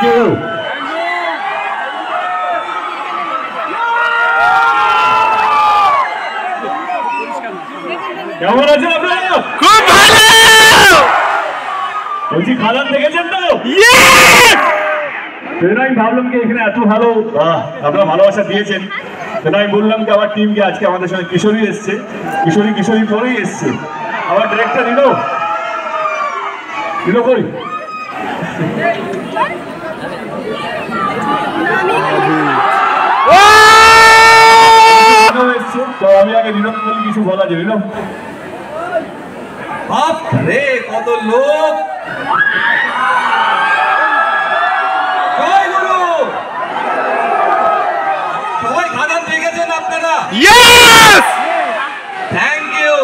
You. কেমন আছেন আপনারা? খুব ভালো। বলছি খাদান দেখেছেন তো? আমি ভাবলাম কি এখানে এত ভালো আপনারা ভালোবাসা দিয়েছেন, আমি বললাম কি আমার টিমকে আজকে আমাদের সঙ্গে কিশোরী এসছে, কিশোরী পরেই এসছে। আবার ডিরেক্টর দিল করি এসছে। তো আমি আগে নীরব বলি কিছু বলা যায়। নীরব, বাপ রে কত লোক! জয় গুরু! সবাই খাদান দেখেছেন আপনারা? Thank you.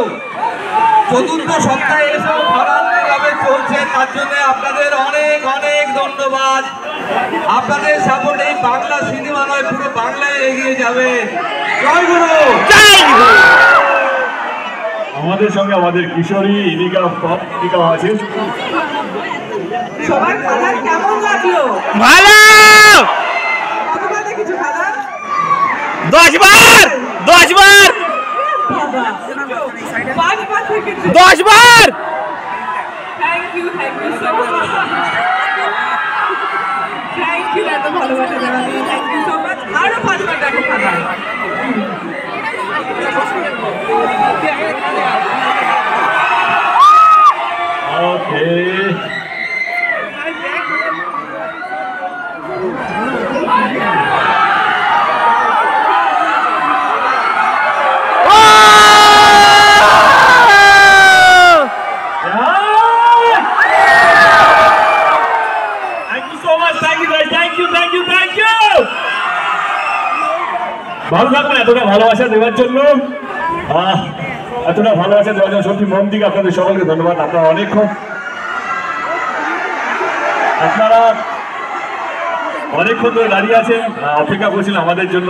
চতুর্থ সপ্তাহে এসেও খাদান কিভাবে চলছে তার জন্য আপনাদের অনেক অনেক ধন্যবাদ। আপনাদের সাপোর্ট এই বাংলা সিনেমা নয়, পুরো বাংলায় এগিয়ে যাবে। জয় গুরু! আমাদের সঙ্গে আমাদের কিশোরী ইনিকা আছেন। সবার খাদান কেমন লাগলো? ভালো। কতবার দেখেছো খাদান? 10 বার। 10 বার। বাবা 5 বার দেখেছো? 10 বার। Thank you so much. Thank you এত ভালোবাসা দেওয়ার জন্য। Thank you so much. আরো 5 বার দেখো খাদান। ওকে, ভালো থাকবেন। এতটা ভালোবাসা দেওয়ার জন্য, এতটা ভালোবাসা দেওয়ার জন্য সত্যি মন থেকে আপনাদের সকলকে ধন্যবাদ। আপনারা অনেকক্ষণ ধরে দাঁড়িয়ে আছেন, অপেক্ষা করছেন আমাদের জন্য।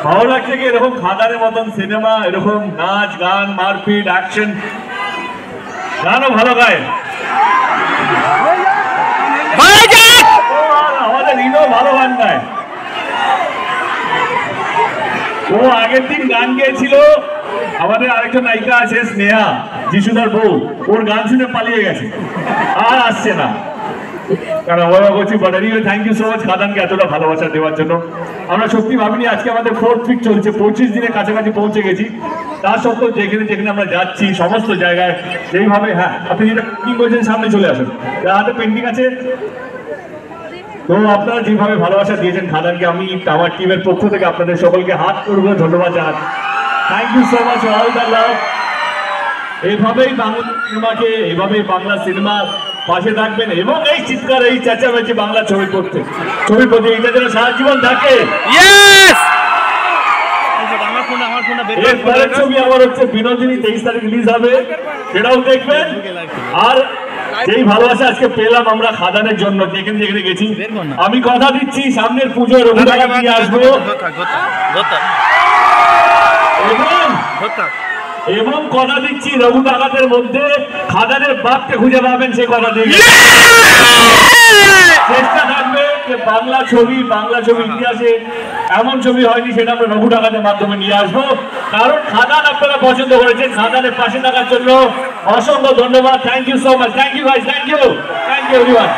ভালো লাগছে কি এরকম খাদানের মতন সিনেমা, এরকম নাচ গান মারপিট অ্যাকশন, গানও ভালো গায়। আমাদের ইনো ভালো গান গায়। ও আগের দিন গান গেয়েছিল, আমাদের আরেকজন নায়িকা আছে স্নেহা, যিশুদার বউ, ওর গান শুনে পালিয়ে গেছে, আর আসছে না। কারণ আমরা বলছি থ্যাংক ইউ সো মাচ খাদানকে এতটা ভালোবাসা দেওয়ার জন্য। আমরা সত্যি ভাবিনি আজকে আমাদের 4th উইক চলছে, 25 দিনের কাছাকাছি পৌঁছে গেছি। তার সত্ত্বেও যেখানে আমরা যাচ্ছি সমস্ত জায়গায় যেইভাবে, হ্যাঁ আপনি যেটা পেন্টিং করেছেন সামনে চলে আসেন, হাতে পেন্টিং আছে। তো আপনারা যেভাবে ভালোবাসা দিয়েছেন খাদানকে, আমি আমার টিমের পক্ষ থেকে আপনাদের সকলকে হাত করবো ধন্যবাদ জানাই। Thank you so much all the love. এইভাবেই বাংলা সিনেমাকে, এইভাবেই বাংলা সিনেমা পাশে থাকবেন এবং এই চিৎকার এই চেঁচামেচি বাংলা ছবি প্রতি এটা যেন সারা জীবন থাকে। এরপরের ছবি আমার হচ্ছে বিনোদিনী, 23 তারিখ রিলিজ হবে, সেটাও দেখবেন। আর যেই ভালোবাসা আজকে পেলাম আমরা খাদানের জন্য, যেখানে গেছি, আমি কথা দিচ্ছি সামনের পুজোয় রঘু টাকা নিয়ে আসবো এবং কথা দিচ্ছি রঘু ডাকাতের মধ্যে খাদানের বাপকে খুঁজে পাবেন, সে কথা দিয়ে চেষ্টা থাকবে যে বাংলা ছবি ইতিহাসে এমন ছবি হয়নি, সেটা আমরা রঘু ডাকাতের মাধ্যমে নিয়ে আসবো। কারণ খাদান আপনারা পছন্দ করেছেন, খাদানের পাশে থাকার জন্য অসংখ্য ধন্যবাদ। Thank you so much. Thank you guys, thank you everyone.